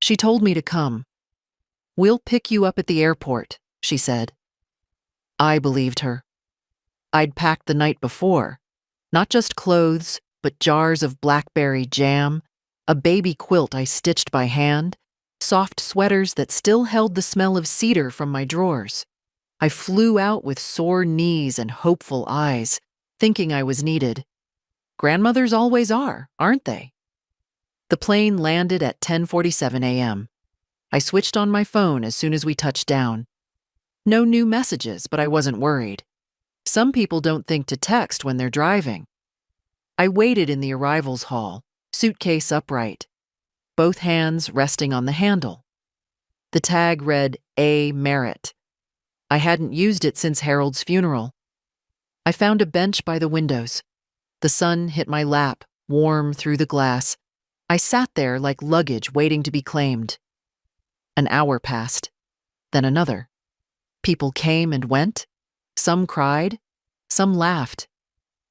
She told me to come. "We'll pick you up at the airport," she said. I believed her. I'd packed the night before, not just clothes, but jars of blackberry jam, a baby quilt I stitched by hand, soft sweaters that still held the smell of cedar from my drawers. I flew out with sore knees and hopeful eyes, thinking I was needed. Grandmothers always are, aren't they? The plane landed at 10:47 a.m. I switched on my phone as soon as we touched down. No new messages, but I wasn't worried. Some people don't think to text when they're driving. I waited in the arrivals hall, suitcase upright, both hands resting on the handle. The tag read A. Merritt. I hadn't used it since Harold's funeral. I found a bench by the windows. The sun hit my lap, warm through the glass. I sat there like luggage waiting to be claimed. An hour passed, then another. People came and went. Some cried, some laughed.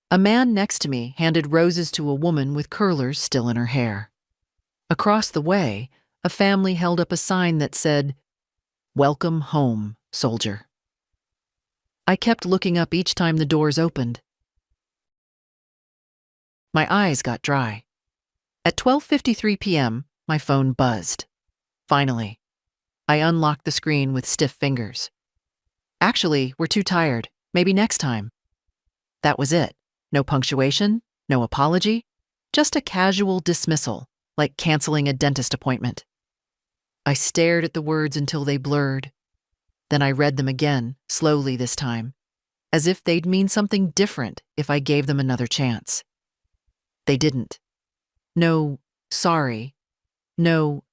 A man next to me handed roses to a woman with curlers still in her hair. Across the way, a family held up a sign that said, "Welcome home, soldier." I kept looking up each time the doors opened. My eyes got dry. At 12:53 p.m., my phone buzzed. Finally, I unlocked the screen with stiff fingers. "Actually, we're too tired. Maybe next time." That was it. No punctuation, no apology, just a casual dismissal, like canceling a dentist appointment. I stared at the words until they blurred. Then I read them again, slowly this time, as if they'd mean something different if I gave them another chance. They didn't. No, sorry. No,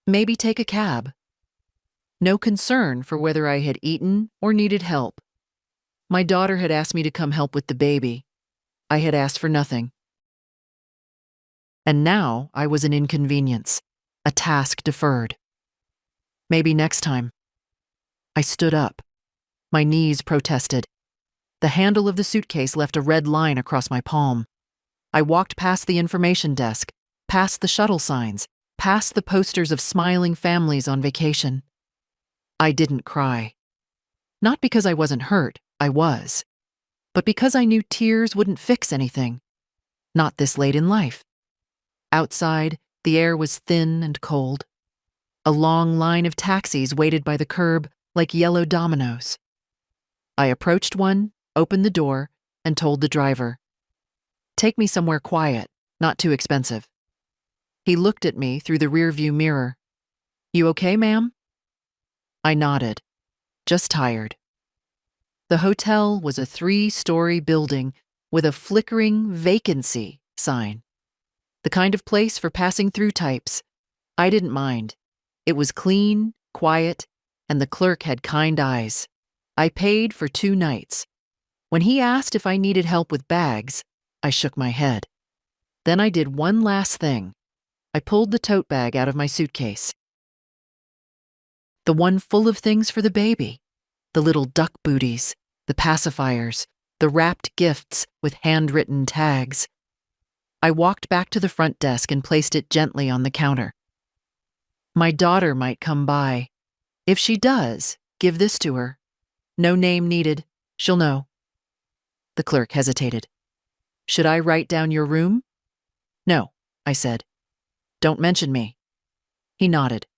maybe take a cab. No concern for whether I had eaten or needed help. My daughter had asked me to come help with the baby. I had asked for nothing. And now I was an inconvenience, a task deferred. Maybe next time. I stood up. My knees protested. The handle of the suitcase left a red line across my palm. I walked past the information desk, past the shuttle signs, past the posters of smiling families on vacation. I didn't cry. Not because I wasn't hurt, I was, but because I knew tears wouldn't fix anything. Not this late in life. Outside, the air was thin and cold. A long line of taxis waited by the curb like yellow dominoes. I approached one, opened the door, and told the driver, "Take me somewhere quiet, not too expensive." He looked at me through the rearview mirror. "You okay, ma'am?" I nodded, just tired. The hotel was a 3-story building with a flickering vacancy sign. The kind of place for passing through types. I didn't mind. It was clean, quiet, and the clerk had kind eyes. I paid for 2 nights. When he asked if I needed help with bags, I shook my head. Then I did one last thing. I pulled the tote bag out of my suitcase. The one full of things for the baby. The little duck booties, the pacifiers, the wrapped gifts with handwritten tags. I walked back to the front desk and placed it gently on the counter. My daughter might come by. If she does, give this to her. No name needed. She'll know. The clerk hesitated. "Should I write down your room?" "No," I said. "Don't mention me." He nodded.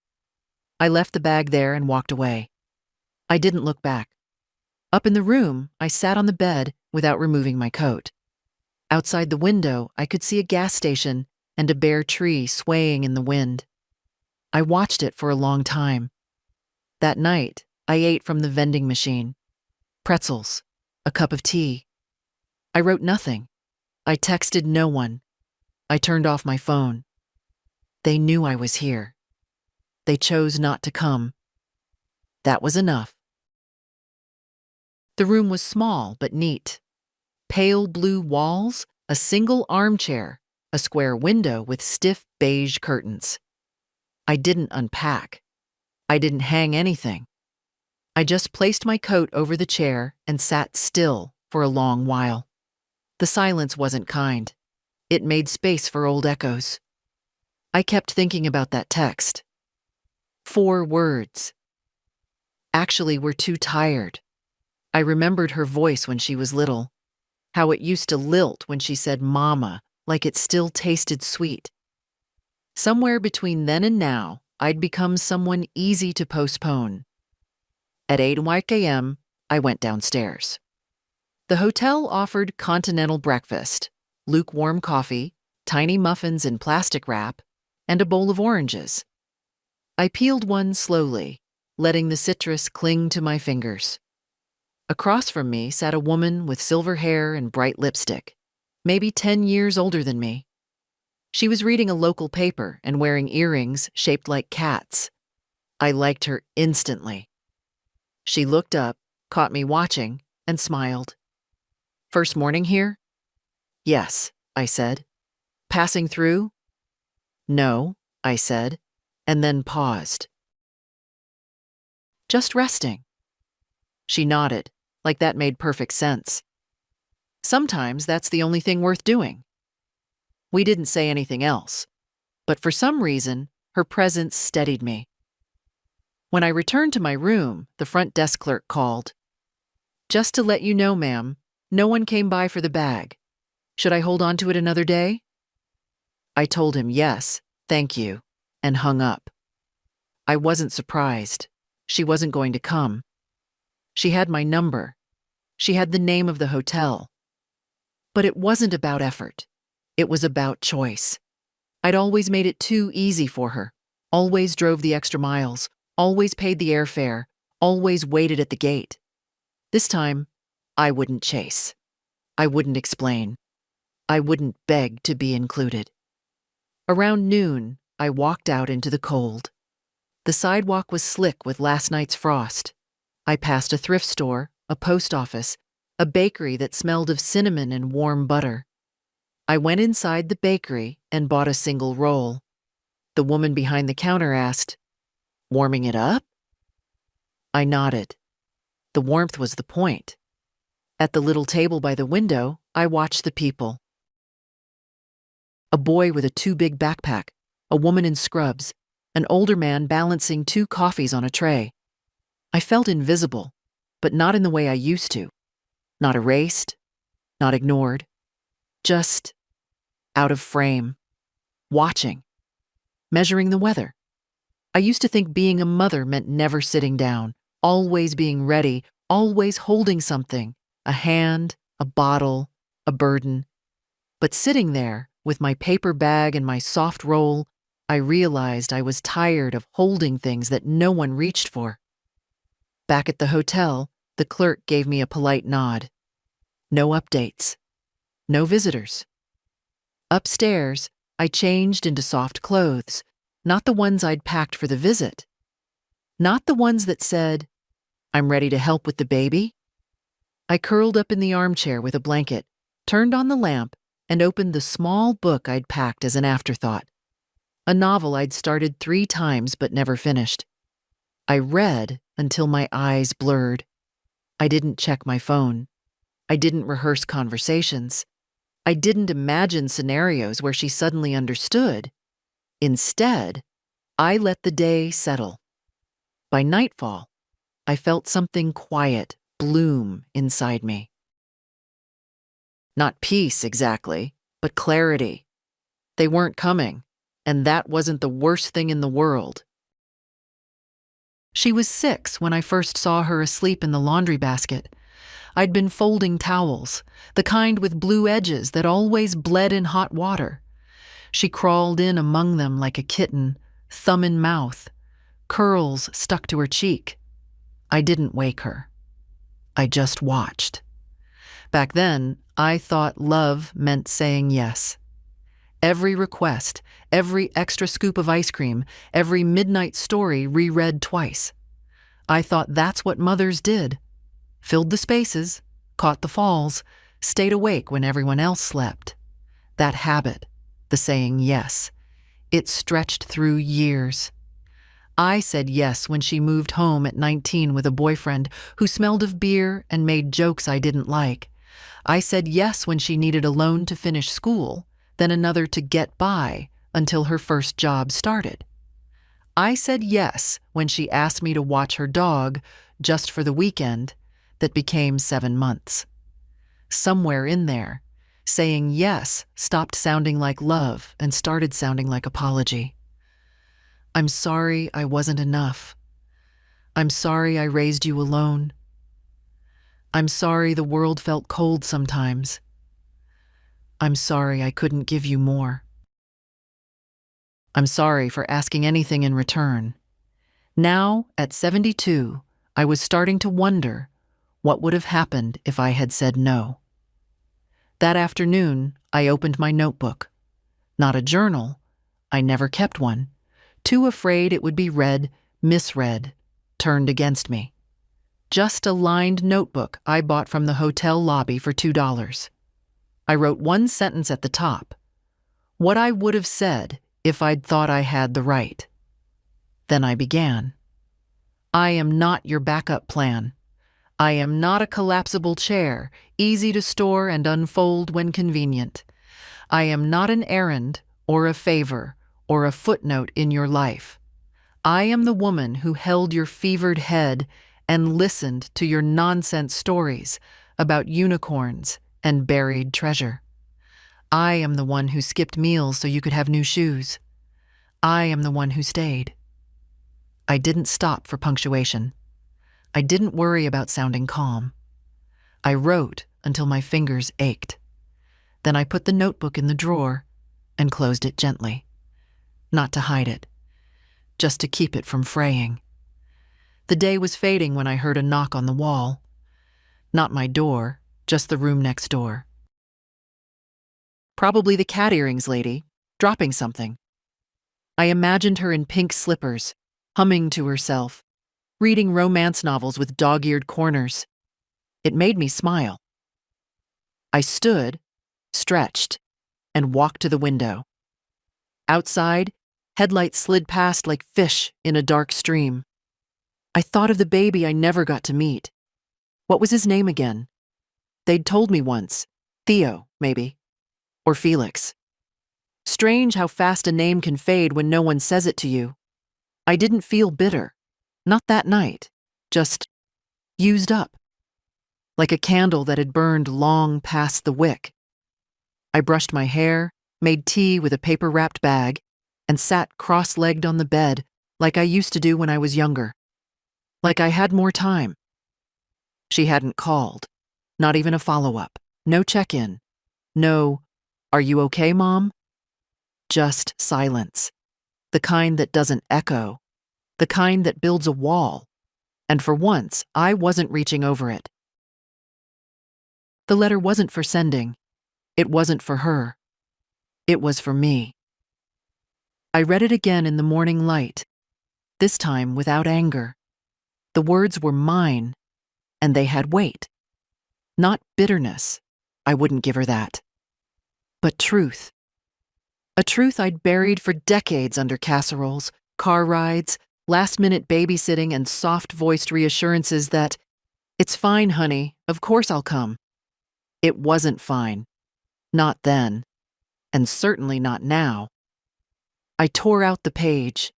I left the bag there and walked away. I didn't look back. Up in the room, I sat on the bed without removing my coat. Outside the window, I could see a gas station and a bare tree swaying in the wind. I watched it for a long time. That night, I ate from the vending machine. Pretzels, a cup of tea. I wrote nothing. I texted no one. I turned off my phone. They knew I was here. They chose not to come. That was enough. The room was small but neat. Pale blue walls, a single armchair, a square window with stiff beige curtains. I didn't unpack. I didn't hang anything. I just placed my coat over the chair and sat still for a long while. The silence wasn't kind. It made space for old echoes. I kept thinking about that text. 4 words. Actually, we're too tired. I remembered her voice when she was little, how it used to lilt when she said mama, like it still tasted sweet. Somewhere between then and now, I'd become someone easy to postpone. At 8 a.m., I went downstairs. The hotel offered continental breakfast, lukewarm coffee, tiny muffins in plastic wrap, and a bowl of oranges. I peeled one slowly, letting the citrus cling to my fingers. Across from me sat a woman with silver hair and bright lipstick, maybe 10 years older than me. She was reading a local paper and wearing earrings shaped like cats. I liked her instantly. She looked up, caught me watching, and smiled. "First morning here?" "Yes," I said. "Passing through?" "No," I said, and then paused. "Just resting." She nodded, like that made perfect sense. Sometimes that's the only thing worth doing. We didn't say anything else, but for some reason, her presence steadied me. When I returned to my room, the front desk clerk called. "Just to let you know, ma'am, no one came by for the bag. Should I hold on to it another day?" I told him yes, thank you, and hung up. I wasn't surprised. She wasn't going to come. She had my number. She had the name of the hotel. But it wasn't about effort. It was about choice. I'd always made it too easy for her, always drove the extra miles, always paid the airfare, always waited at the gate. This time, I wouldn't chase. I wouldn't explain. I wouldn't beg to be included. Around noon, I walked out into the cold. The sidewalk was slick with last night's frost. I passed a thrift store, a post office, a bakery that smelled of cinnamon and warm butter. I went inside the bakery and bought a single roll. The woman behind the counter asked, "Warming it up?" I nodded. The warmth was the point. At the little table by the window, I watched the people. A boy with a too-big backpack, a woman in scrubs, an older man balancing 2 coffees on a tray. I felt invisible, but not in the way I used to. Not erased, not ignored. Just out of frame, watching, measuring the weather. I used to think being a mother meant never sitting down, always being ready, always holding something, a hand, a bottle, a burden. But sitting there, with my paper bag and my soft roll, I realized I was tired of holding things that no one reached for. Back at the hotel, the clerk gave me a polite nod. No updates. No visitors. Upstairs, I changed into soft clothes, not the ones I'd packed for the visit. Not the ones that said, "I'm ready to help with the baby." I curled up in the armchair with a blanket, turned on the lamp, and opened the small book I'd packed as an afterthought. A novel I'd started 3 times but never finished. I read until my eyes blurred. I didn't check my phone. I didn't rehearse conversations. I didn't imagine scenarios where she suddenly understood. Instead, I let the day settle. By nightfall, I felt something quiet bloom inside me. Not peace exactly, but clarity. They weren't coming, and that wasn't the worst thing in the world. She was 6 when I first saw her asleep in the laundry basket. I'd been folding towels, the kind with blue edges that always bled in hot water. She crawled in among them like a kitten, thumb in mouth, curls stuck to her cheek. I didn't wake her. I just watched. Back then, I thought love meant saying yes. Every request, every extra scoop of ice cream, every midnight story reread twice. I thought that's what mothers did. Filled the spaces, caught the falls, stayed awake when everyone else slept. That habit, the saying yes, it stretched through years. I said yes when she moved home at 19 with a boyfriend who smelled of beer and made jokes I didn't like. I said yes when she needed a loan to finish school, then another to get by until her first job started. I said yes when she asked me to watch her dog just for the weekend that became 7 months. Somewhere in there, saying yes stopped sounding like love and started sounding like apology. I'm sorry I wasn't enough. I'm sorry I raised you alone. I'm sorry the world felt cold sometimes. I'm sorry I couldn't give you more. I'm sorry for asking anything in return. Now, at 72, I was starting to wonder what would have happened if I had said no. That afternoon, I opened my notebook. Not a journal. I never kept one. Too afraid it would be read, misread, turned against me. Just a lined notebook I bought from the hotel lobby for $2. I wrote one sentence at the top. What I would have said if I'd thought I had the right. Then I began. I am not your backup plan. I am not a collapsible chair, easy to store and unfold when convenient. I am not an errand or a favor or a footnote in your life. I am the woman who held your fevered head and listened to your nonsense stories about unicorns and buried treasure. I am the one who skipped meals so you could have new shoes. I am the one who stayed. I didn't stop for punctuation. I didn't worry about sounding calm. I wrote until my fingers ached. Then I put the notebook in the drawer and closed it gently. Not to hide it, just to keep it from fraying. The day was fading when I heard a knock on the wall. Not my door, just the room next door. Probably the cat earrings lady, dropping something. I imagined her in pink slippers, humming to herself, reading romance novels with dog-eared corners. It made me smile. I stood, stretched, and walked to the window. Outside, headlights slid past like fish in a dark stream. I thought of the baby I never got to meet. What was his name again? They'd told me once. Theo, maybe. Or Felix. Strange how fast a name can fade when no one says it to you. I didn't feel bitter. Not that night. Just used up. Like a candle that had burned long past the wick. I brushed my hair, made tea with a paper-wrapped bag, and sat cross-legged on the bed like I used to do when I was younger. Like I had more time. She hadn't called. Not even a follow-up. No check-in. No, "Are you okay, Mom?" Just silence. The kind that doesn't echo. The kind that builds a wall. And for once, I wasn't reaching over it. The letter wasn't for sending. It wasn't for her. It was for me. I read it again in the morning light, this time without anger. The words were mine, and they had weight. Not bitterness. I wouldn't give her that. But truth. A truth I'd buried for decades under casseroles, car rides, last-minute babysitting, and soft-voiced reassurances that, "It's fine, honey, of course I'll come." It wasn't fine. Not then. And certainly not now. I tore out the page.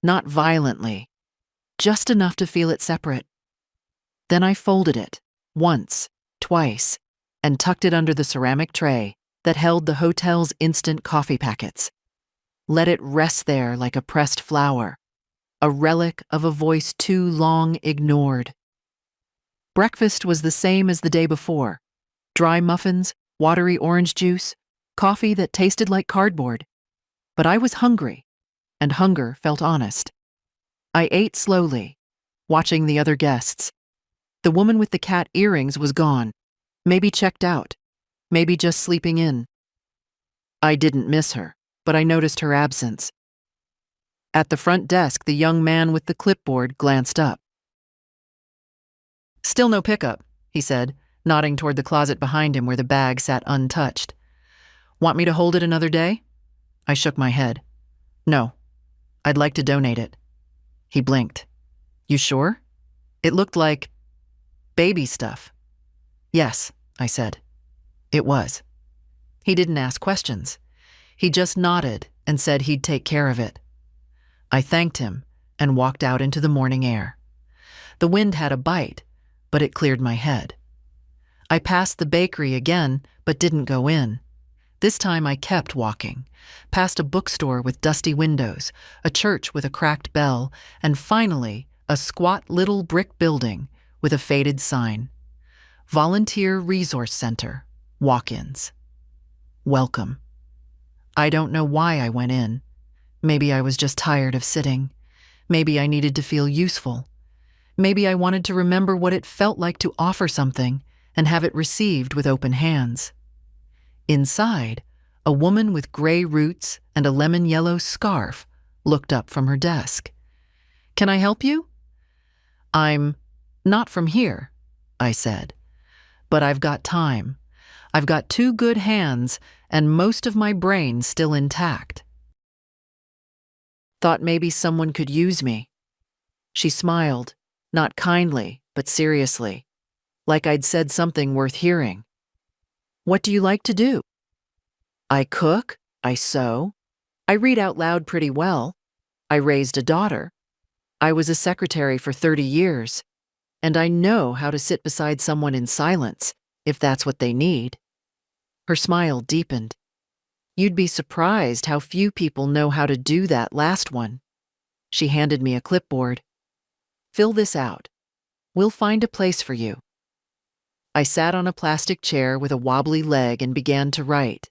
Not violently. Just enough to feel it separate. Then I folded it, once, twice, and tucked it under the ceramic tray that held the hotel's instant coffee packets. Let it rest there like a pressed flower, a relic of a voice too long ignored. Breakfast was the same as the day before. Dry muffins, watery orange juice, coffee that tasted like cardboard. But I was hungry, and hunger felt honest. I ate slowly, watching the other guests. The woman with the cat earrings was gone, maybe checked out, maybe just sleeping in. I didn't miss her, but I noticed her absence. At the front desk, the young man with the clipboard glanced up. "Still no pickup," he said, nodding toward the closet behind him where the bag sat untouched. "Want me to hold it another day?" I shook my head. "No, I'd like to donate it." He blinked. "You sure? It looked like baby stuff." "Yes," I said. It was. He didn't ask questions. He just nodded and said he'd take care of it. I thanked him and walked out into the morning air. The wind had a bite, but it cleared my head. I passed the bakery again, but didn't go in. This time I kept walking, past a bookstore with dusty windows, a church with a cracked bell, and finally, a squat little brick building with a faded sign. Volunteer Resource Center, walk-ins. Welcome. I don't know why I went in. Maybe I was just tired of sitting. Maybe I needed to feel useful. Maybe I wanted to remember what it felt like to offer something and have it received with open hands. Inside, a woman with gray roots and a lemon-yellow scarf looked up from her desk. "Can I help you?" "I'm not from here," I said. "But I've got time. I've got 2 good hands and most of my brain still intact." Thought maybe someone could use me. She smiled, not kindly, but seriously, like I'd said something worth hearing. "What do you like to do?" "I cook, I sew, I read out loud pretty well, I raised a daughter, I was a secretary for 30 years, and I know how to sit beside someone in silence, if that's what they need." Her smile deepened. "You'd be surprised how few people know how to do that last one." She handed me a clipboard. "Fill this out. We'll find a place for you." I sat on a plastic chair with a wobbly leg and began to write.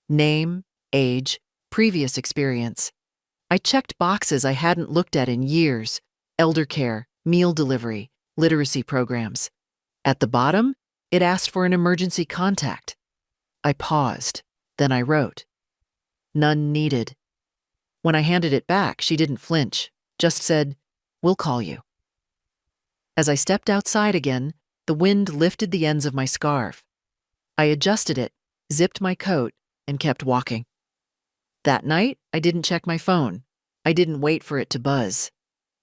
Name, age, previous experience. I checked boxes I hadn't looked at in years: elder care, meal delivery, literacy programs. At the bottom, it asked for an emergency contact. I paused, then I wrote. None needed. When I handed it back, she didn't flinch, just said, "We'll call you." As I stepped outside again, the wind lifted the ends of my scarf. I adjusted it, zipped my coat, and kept walking. That night, I didn't check my phone. I didn't wait for it to buzz.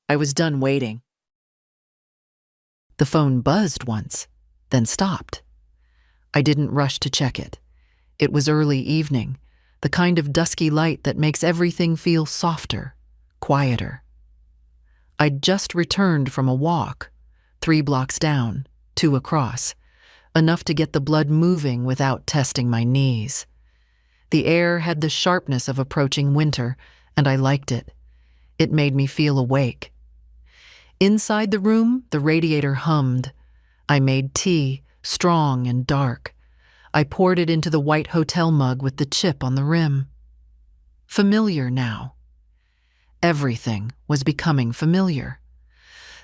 I was done waiting. The phone buzzed once, then stopped. I didn't rush to check it. It was early evening, the kind of dusky light that makes everything feel softer, quieter. I'd just returned from a walk, 3 blocks down, 2 across, enough to get the blood moving without testing my knees. The air had the sharpness of approaching winter, and I liked it. It made me feel awake. Inside the room, the radiator hummed. I made tea, strong and dark. I poured it into the white hotel mug with the chip on the rim. Familiar now. Everything was becoming familiar.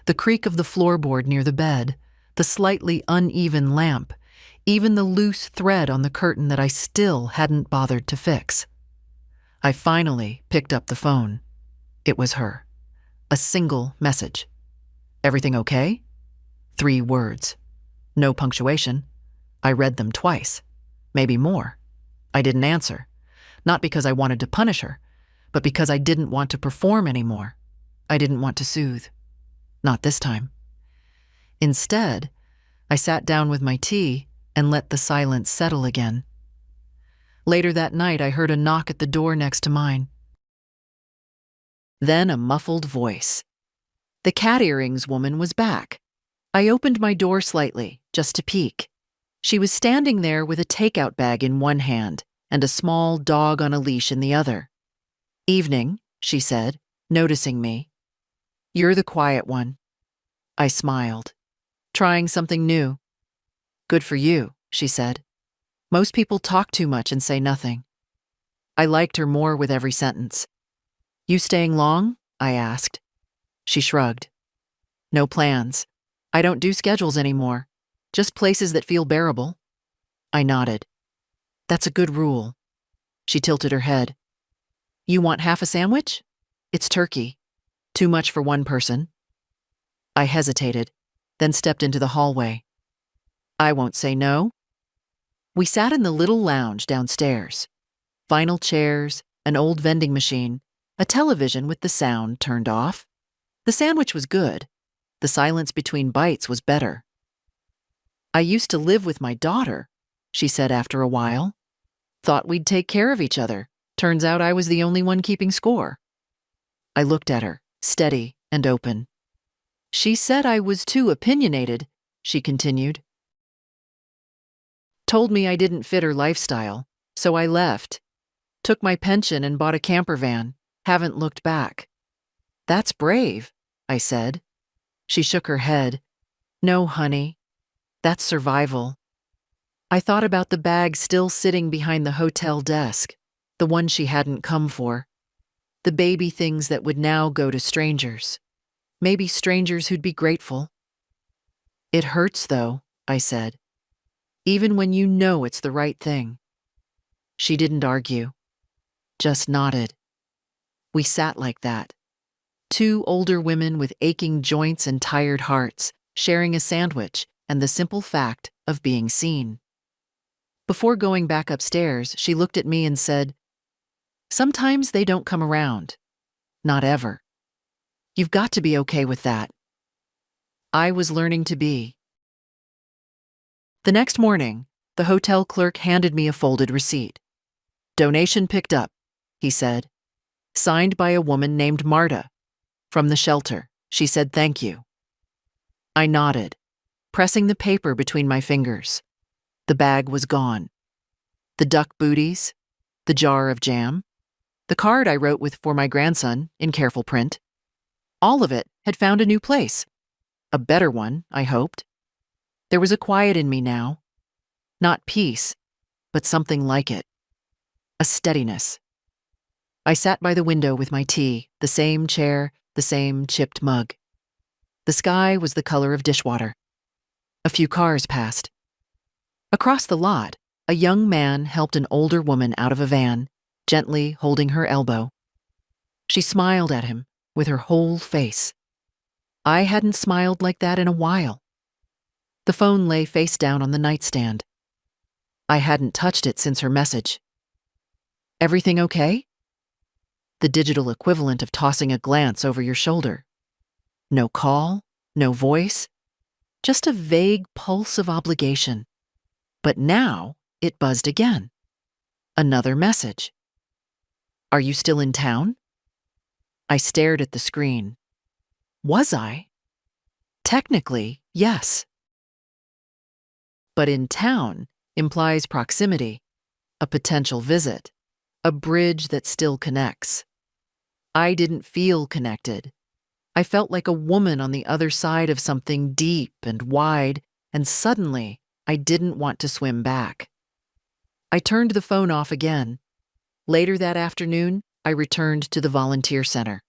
The creak of the floorboard near the bed, the slightly uneven lamp, even the loose thread on the curtain that I still hadn't bothered to fix. I finally picked up the phone. It was her. A single message. "Everything okay?" 3 words. No punctuation. I read them twice, maybe more. I didn't answer, not because I wanted to punish her, but because I didn't want to perform anymore. I didn't want to soothe. Not this time. Instead, I sat down with my tea and let the silence settle again. Later that night, I heard a knock at the door next to mine. Then a muffled voice. The cat earrings woman was back. I opened my door slightly, just to peek. She was standing there with a takeout bag in one hand and a small dog on a leash in the other. "Evening," she said, noticing me. "You're the quiet one." I smiled. "Trying something new." "Good for you," she said. "Most people talk too much and say nothing." I liked her more with every sentence. "You staying long?" I asked. She shrugged. "No plans. I don't do schedules anymore. Just places that feel bearable." I nodded. "That's a good rule." She tilted her head. "You want half a sandwich? It's turkey. Too much for one person." I hesitated, then stepped into the hallway. "I won't say no." We sat in the little lounge downstairs. Vinyl chairs, an old vending machine, a television with the sound turned off. The sandwich was good. The silence between bites was better. "I used to live with my daughter," she said after a while. "Thought we'd take care of each other. Turns out I was the only one keeping score." I looked at her, steady and open. She said I was too opinionated, she continued. Told me I didn't fit her lifestyle, so I left. Took my pension and bought a camper van. Haven't looked back. That's brave, I said. She shook her head. No, honey. That's survival. I thought about the bag still sitting behind the hotel desk, the one she hadn't come for. The baby things that would now go to strangers. Maybe strangers who'd be grateful. It hurts, though, I said. Even when you know it's the right thing. She didn't argue. Just nodded. We sat like that. Two older women with aching joints and tired hearts, sharing a sandwich and the simple fact of being seen. Before going back upstairs, she looked at me and said, "Sometimes they don't come around. Not ever. You've got to be okay with that." I was learning to be. The next morning, the hotel clerk handed me a folded receipt. "Donation picked up," he said. "Signed by a woman named Marta. From the shelter. She said thank you." I nodded, pressing the paper between my fingers. The bag was gone. The duck booties, the jar of jam, the card I wrote with for my grandson in careful print. All of it had found a new place. A better one, I hoped. There was a quiet in me now. Not peace, but something like it. A steadiness. I sat by the window with my tea, the same chair, the same chipped mug. The sky was the color of dishwater. A few cars passed. Across the lot, a young man helped an older woman out of a van, gently holding her elbow. She smiled at him with her whole face. I hadn't smiled like that in a while. The phone lay face down on the nightstand. I hadn't touched it since her message. "Everything okay?" The digital equivalent of tossing a glance over your shoulder. No call, no voice, just a vague pulse of obligation. But now it buzzed again. Another message. "Are you still in town?" I stared at the screen. Was I? Technically, yes. But in town implies proximity, a potential visit, a bridge that still connects. I didn't feel connected. I felt like a woman on the other side of something deep and wide, and suddenly I didn't want to swim back. I turned the phone off again. Later that afternoon, I returned to the volunteer center.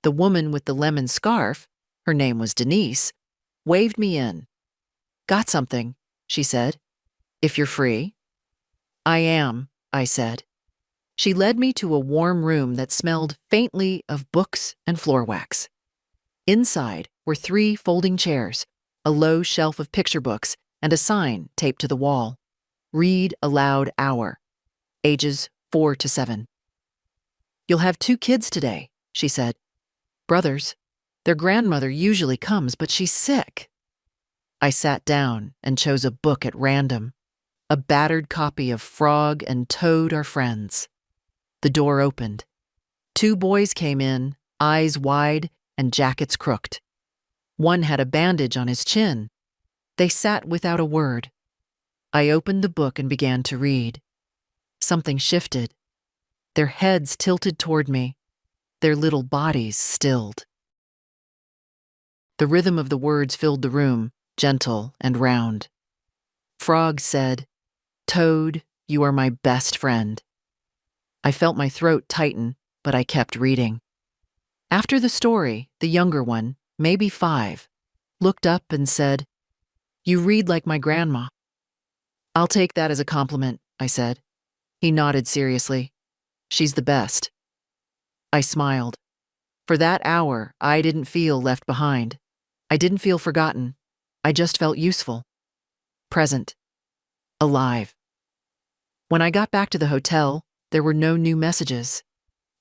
The woman with the lemon scarf, her name was Denise, waved me in. "Got something," she said. "If you're free." "I am," I said. She led me to a warm room that smelled faintly of books and floor wax. Inside were 3 folding chairs, a low shelf of picture books, and a sign taped to the wall. "Read Aloud Hour. Ages 4 to 7. "You'll have 2 kids today," she said. "Brothers. Their grandmother usually comes, but she's sick." I sat down and chose a book at random. A battered copy of Frog and Toad Are Friends. The door opened. 2 boys came in, eyes wide and jackets crooked. One had a bandage on his chin. They sat without a word. I opened the book and began to read. Something shifted. Their heads tilted toward me, their little bodies stilled. The rhythm of the words filled the room, gentle and round. Frog said, "Toad, you are my best friend." I felt my throat tighten, but I kept reading. After the story, the younger one, maybe 5, looked up and said, "You read like my grandma." "I'll take that as a compliment," I said. He nodded seriously. "She's the best." I smiled. For that hour, I didn't feel left behind. I didn't feel forgotten. I just felt useful. Present. Alive. When I got back to the hotel, there were no new messages.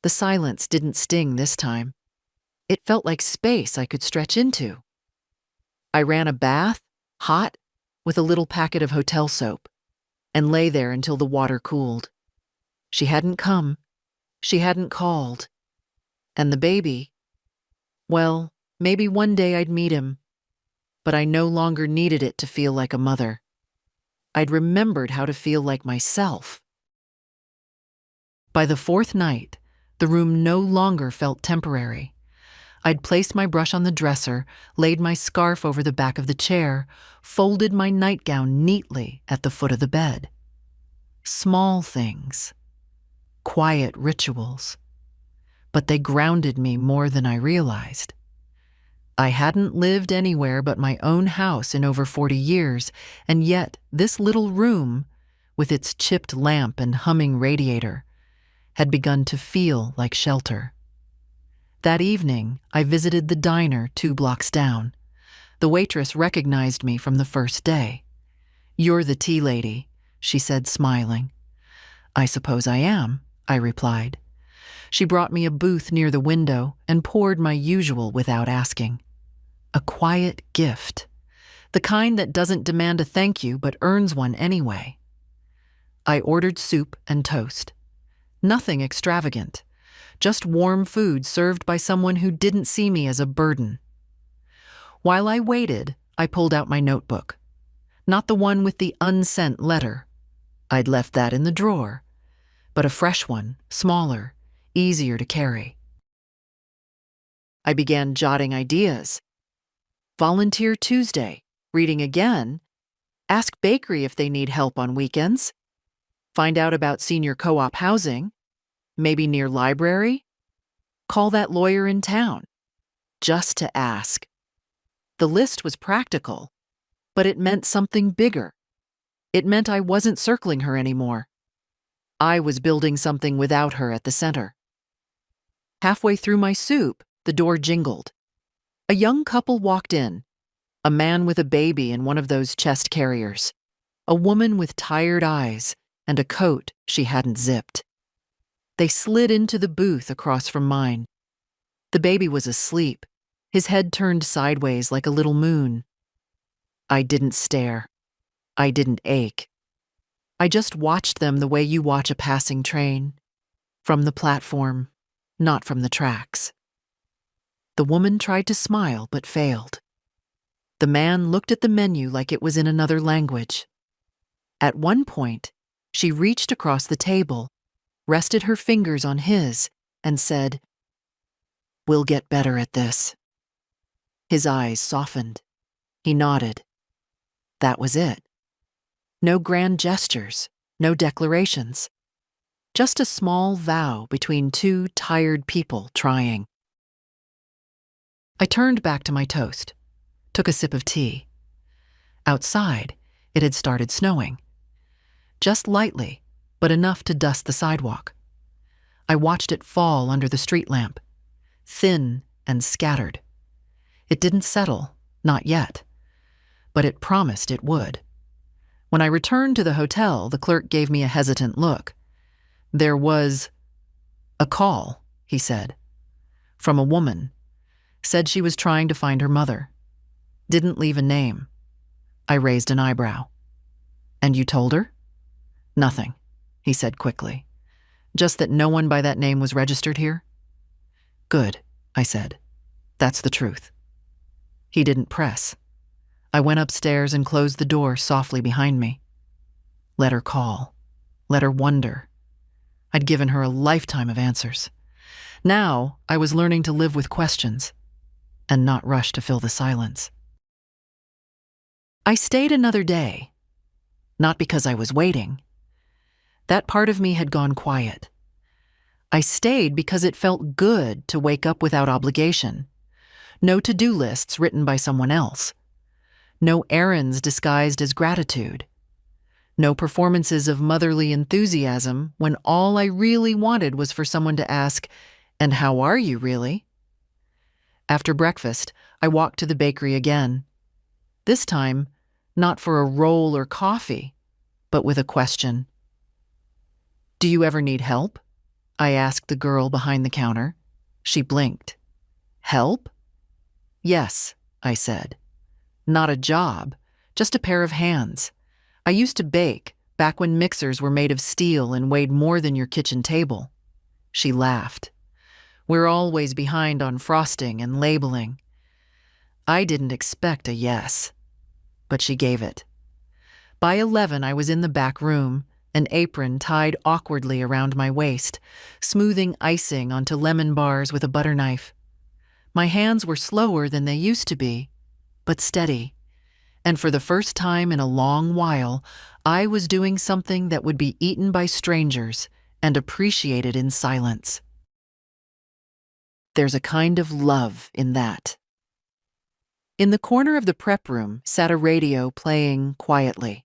The silence didn't sting this time. It felt like space I could stretch into. I ran a bath, hot, with a little packet of hotel soap, and lay there until the water cooled. She hadn't come. She hadn't called. And the baby, well, maybe one day I'd meet him, but I no longer needed it to feel like a mother. I'd remembered how to feel like myself. By the fourth night, the room no longer felt temporary. I'd placed my brush on the dresser, laid my scarf over the back of the chair, folded my nightgown neatly at the foot of the bed. Small things, quiet rituals, but they grounded me more than I realized. I hadn't lived anywhere but my own house in over 40 years, and yet this little room, with its chipped lamp and humming radiator, had begun to feel like shelter. That evening, I visited the diner 2 blocks down. The waitress recognized me from the first day. "You're the tea lady," she said, smiling. "I suppose I am," I replied. She brought me a booth near the window and poured my usual without asking. A quiet gift, the kind that doesn't demand a thank you but earns one anyway. I ordered soup and toast. Nothing extravagant, just warm food served by someone who didn't see me as a burden. While I waited, I pulled out my notebook. Not the one with the unsent letter. I'd left that in the drawer, but a fresh one, smaller, easier to carry. I began jotting ideas. Volunteer Tuesday, reading again, ask bakery if they need help on weekends, find out about senior co-op housing, maybe near library, call that lawyer in town, just to ask. The list was practical, but it meant something bigger. It meant I wasn't circling her anymore. I was building something without her at the center. Halfway through my soup, the door jingled. A young couple walked in, a man with a baby in one of those chest carriers, a woman with tired eyes, and a coat she hadn't zipped. They slid into the booth across from mine. The baby was asleep, his head turned sideways like a little moon. I didn't stare. I didn't ache. I just watched them the way you watch a passing train, from the platform, not from the tracks. The woman tried to smile but failed. The man looked at the menu like it was in another language. At one point, she reached across the table, rested her fingers on his, and said, "We'll get better at this." His eyes softened. He nodded. That was it. No grand gestures, no declarations. Just a small vow between 2 tired people trying. I turned back to my toast, took a sip of tea. Outside, it had started snowing. Just lightly, but enough to dust the sidewalk. I watched it fall under the street lamp, thin and scattered. It didn't settle, not yet, but it promised it would. When I returned to the hotel, the clerk gave me a hesitant look. "There was a call," he said, "from a woman. Said she was trying to find her mother. Didn't leave a name." I raised an eyebrow. "And you told her?" "Nothing," he said quickly. "Just that no one by that name was registered here?" "Good," I said. "That's the truth." He didn't press. I went upstairs and closed the door softly behind me. Let her call. Let her wonder. I'd given her a lifetime of answers. Now I was learning to live with questions and not rush to fill the silence. I stayed another day, not because I was waiting. That part of me had gone quiet. I stayed because it felt good to wake up without obligation. No to-do lists written by someone else. No errands disguised as gratitude. No performances of motherly enthusiasm when all I really wanted was for someone to ask, "And how are you, really?" After breakfast, I walked to the bakery again. This time, not for a roll or coffee, but with a question. "Do you ever need help?" I asked the girl behind the counter. She blinked. "Help?" "Yes," I said. "Not a job, just a pair of hands. I used to bake, back when mixers were made of steel and weighed more than your kitchen table." She laughed. We're always behind on frosting and labeling. I didn't expect a yes, but she gave it. By 11, I was in the back room, an apron tied awkwardly around my waist, smoothing icing onto lemon bars with a butter knife. My hands were slower than they used to be, but steady. And for the first time in a long while, I was doing something that would be eaten by strangers and appreciated in silence. There's a kind of love in that. In the corner of the prep room sat a radio playing quietly.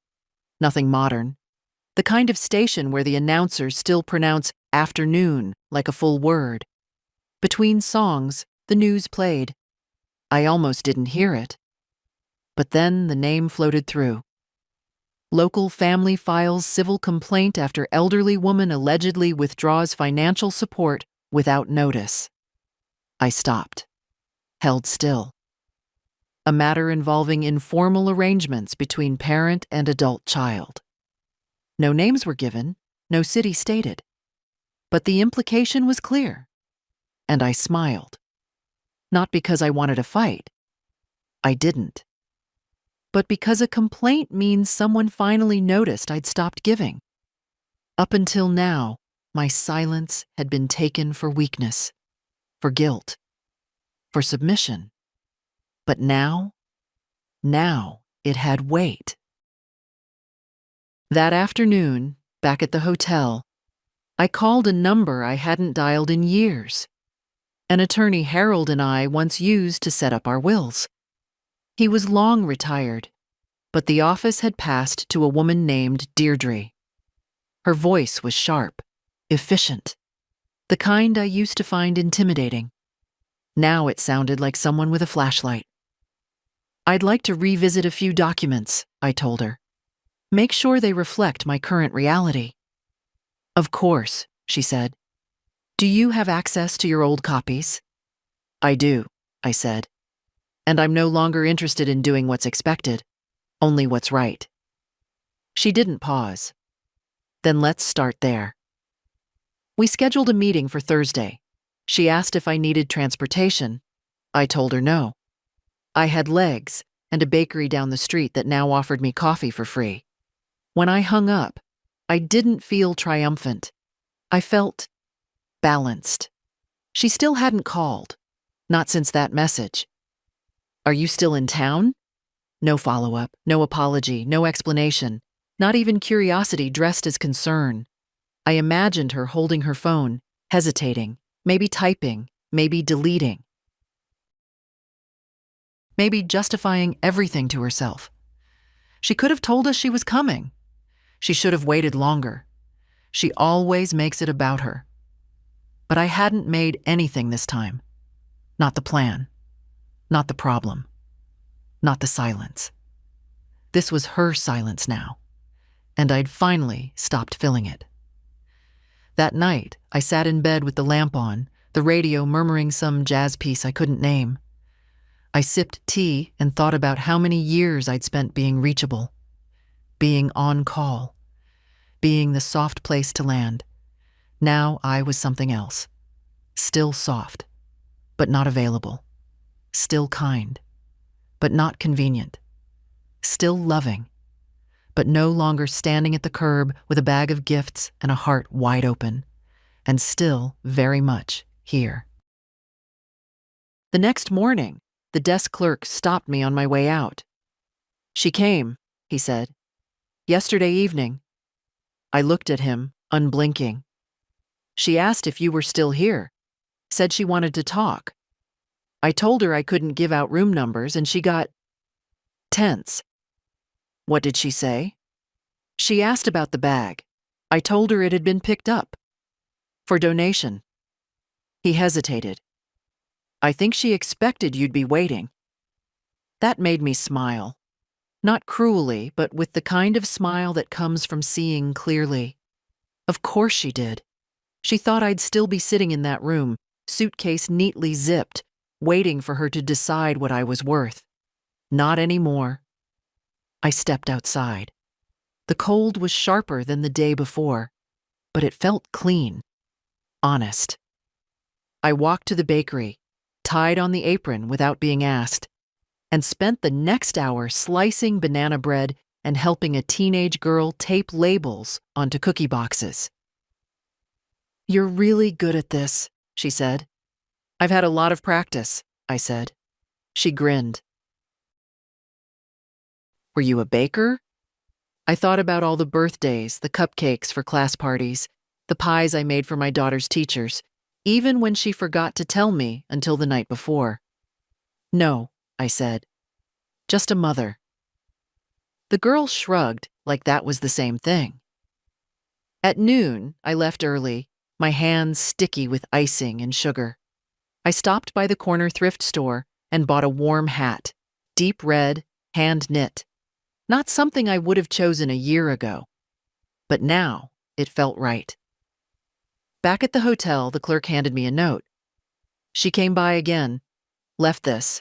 Nothing modern. The kind of station where the announcers still pronounce afternoon like a full word. Between songs, the news played. I almost didn't hear it. But then the name floated through. Local family files civil complaint after elderly woman allegedly withdraws financial support without notice. I stopped, held still. A matter involving informal arrangements between parent and adult child. No names were given, no city stated. But the implication was clear. And I smiled. Not because I wanted a fight. I didn't. But because a complaint means someone finally noticed I'd stopped giving. Up until now, my silence had been taken for weakness, for guilt, for submission. But now it had weight. That afternoon, back at the hotel, I called a number I hadn't dialed in years. An attorney Harold and I once used to set up our wills. He was long retired, but the office had passed to a woman named Deirdre. Her voice was sharp, efficient, the kind I used to find intimidating. Now it sounded like someone with a flashlight. I'd like to revisit a few documents, I told her. Make sure they reflect my current reality. Of course, she said. Do you have access to your old copies? I do, I said. And I'm no longer interested in doing what's expected, only what's right. She didn't pause. Then let's start there. We scheduled a meeting for Thursday. She asked if I needed transportation. I told her no. I had legs and a bakery down the street that now offered me coffee for free. When I hung up, I didn't feel triumphant. I felt balanced. She still hadn't called, not since that message. Are you still in town? No follow-up, no apology, no explanation, not even curiosity dressed as concern. I imagined her holding her phone, hesitating, maybe typing, maybe deleting. Maybe justifying everything to herself. She could have told us she was coming. She should have waited longer. She always makes it about her. But I hadn't made anything this time. Not the plan. Not the problem. Not the silence. This was her silence now, and I'd finally stopped filling it. That night, I sat in bed with the lamp on, the radio murmuring some jazz piece I couldn't name. I sipped tea and thought about how many years I'd spent being reachable, being on call, being the soft place to land. Now I was something else. Still soft, but not available. Still kind, but not convenient. Still loving, but no longer standing at the curb with a bag of gifts and a heart wide open. And still very much here. The next morning, the desk clerk stopped me on my way out. She came, he said. Yesterday evening. I looked at him, unblinking. She asked if you were still here. Said she wanted to talk. I told her I couldn't give out room numbers and she got tense. What did she say? She asked about the bag. I told her it had been picked up. For donation. He hesitated. I think she expected you'd be waiting. That made me smile. Not cruelly, but with the kind of smile that comes from seeing clearly. Of course she did. She thought I'd still be sitting in that room, suitcase neatly zipped, waiting for her to decide what I was worth. Not anymore. I stepped outside. The cold was sharper than the day before, but it felt clean, honest. I walked to the bakery, tied on the apron without being asked, and spent the next hour slicing banana bread and helping a teenage girl tape labels onto cookie boxes. "You're really good at this," she said. "I've had a lot of practice," I said. She grinned. "Were you a baker?" I thought about all the birthdays, the cupcakes for class parties, the pies I made for my daughter's teachers, even when she forgot to tell me until the night before. "No," I said. "Just a mother." The girl shrugged like that was the same thing. At noon, I left early, my hands sticky with icing and sugar. I stopped by the corner thrift store and bought a warm hat, deep red, hand-knit. Not something I would have chosen a year ago. But now, it felt right. Back at the hotel, the clerk handed me a note. She came by again, left this.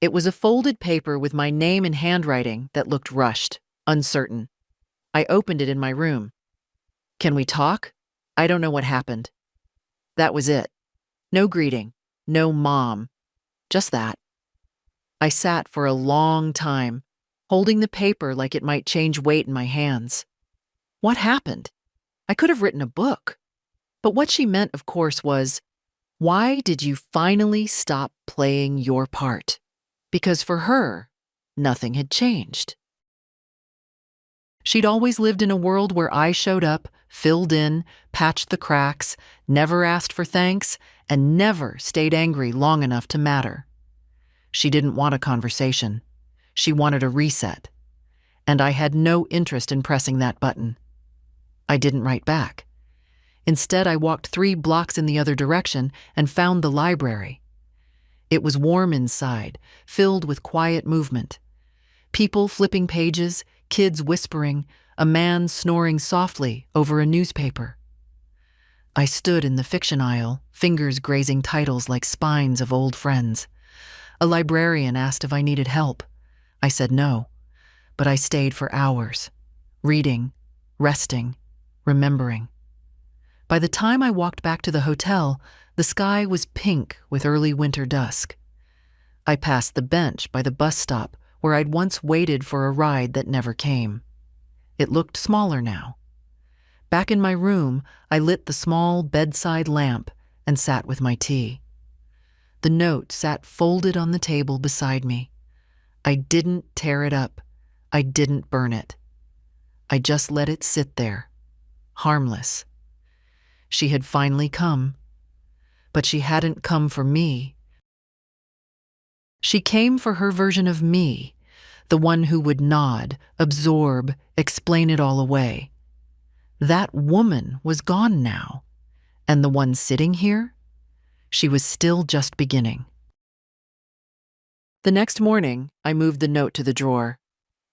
It was a folded paper with my name in handwriting that looked rushed, uncertain. I opened it in my room. "Can we talk? I don't know what happened." That was it. No greeting, no mom, just that. I sat for a long time, holding the paper like it might change weight in my hands. What happened? I could have written a book. But what she meant, of course, was, why did you finally stop playing your part? Because for her, nothing had changed. She'd always lived in a world where I showed up, filled in, patched the cracks, never asked for thanks, and never stayed angry long enough to matter. She didn't want a conversation. She wanted a reset. And I had no interest in pressing that button. I didn't write back. Instead, I walked 3 blocks in the other direction and found the library. It was warm inside, filled with quiet movement. People flipping pages, kids whispering, a man snoring softly over a newspaper. I stood in the fiction aisle, fingers grazing titles like spines of old friends. A librarian asked if I needed help. I said no, but I stayed for hours, reading, resting, remembering. By the time I walked back to the hotel, the sky was pink with early winter dusk. I passed the bench by the bus stop where I'd once waited for a ride that never came. It looked smaller now. Back in my room, I lit the small bedside lamp and sat with my tea. The note sat folded on the table beside me. I didn't tear it up. I didn't burn it. I just let it sit there, harmless. She had finally come. But she hadn't come for me. She came for her version of me, the one who would nod, absorb, explain it all away. That woman was gone now, and the one sitting here, she was still just beginning. The next morning, I moved the note to the drawer,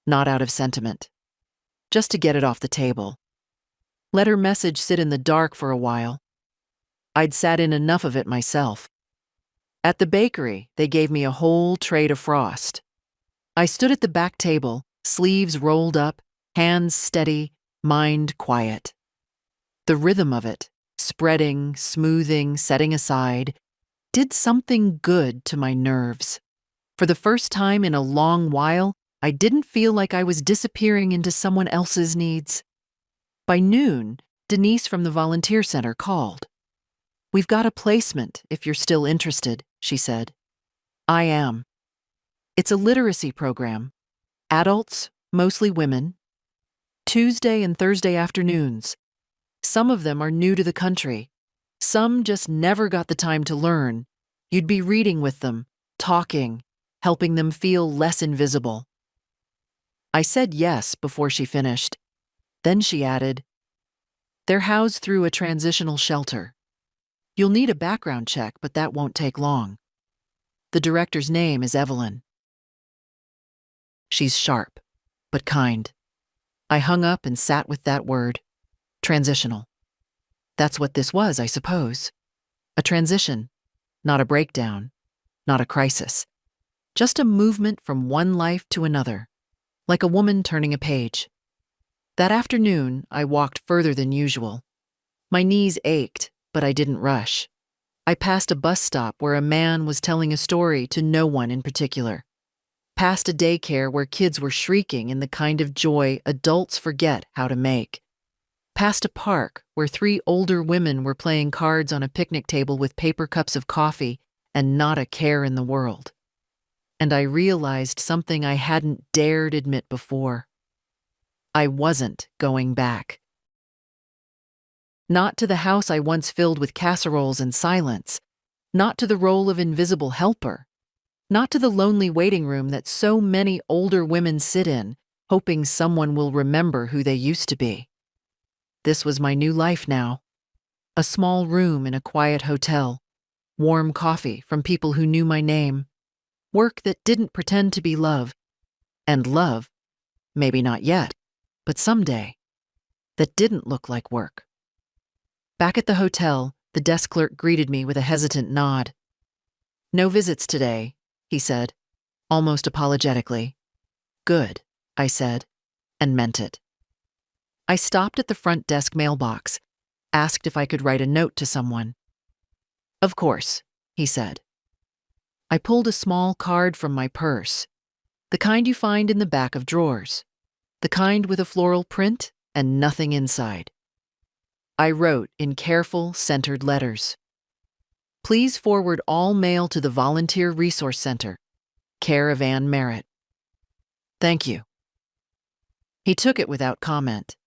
not out of sentiment, just to get it off the table. Let her message sit in the dark for a while. I'd sat in enough of it myself. At the bakery, they gave me a whole tray to frost. I stood at the back table, sleeves rolled up, hands steady, mind quiet. The rhythm of it, spreading, smoothing, setting aside, did something good to my nerves. For the first time in a long while, I didn't feel like I was disappearing into someone else's needs. By noon, Denise from the volunteer center called. "We've got a placement if you're still interested," she said. I am. It's a literacy program. Adults, mostly women. Tuesday and Thursday afternoons. Some of them are new to the country. Some just never got the time to learn. You'd be reading with them, talking, helping them feel less invisible. I said yes before she finished. Then she added, "They're housed through a transitional shelter. You'll need a background check, but that won't take long. The director's name is Evelyn." She's sharp, but kind. I hung up and sat with that word. Transitional. That's what this was, I suppose. A transition, not a breakdown, not a crisis. Just a movement from one life to another, like a woman turning a page. That afternoon, I walked further than usual. My knees ached, but I didn't rush. I passed a bus stop where a man was telling a story to no one in particular. Past a daycare where kids were shrieking in the kind of joy adults forget how to make. Past a park where 3 older women were playing cards on a picnic table with paper cups of coffee and not a care in the world. And I realized something I hadn't dared admit before. I wasn't going back. Not to the house I once filled with casseroles and silence, not to the role of invisible helper, not to the lonely waiting room that so many older women sit in, hoping someone will remember who they used to be. This was my new life now. A small room in a quiet hotel, warm coffee from people who knew my name, work that didn't pretend to be love, and love, maybe not yet, but someday, that didn't look like work. Back at the hotel, the desk clerk greeted me with a hesitant nod. "No visits today," he said, almost apologetically. "Good," I said, and meant it. I stopped at the front desk mailbox, asked if I could write a note to someone. "Of course," he said. I pulled a small card from my purse, the kind you find in the back of drawers, the kind with a floral print and nothing inside. I wrote in careful, centered letters. "Please forward all mail to the Volunteer Resource Center, care of Ann Merritt. Thank you." He took it without comment.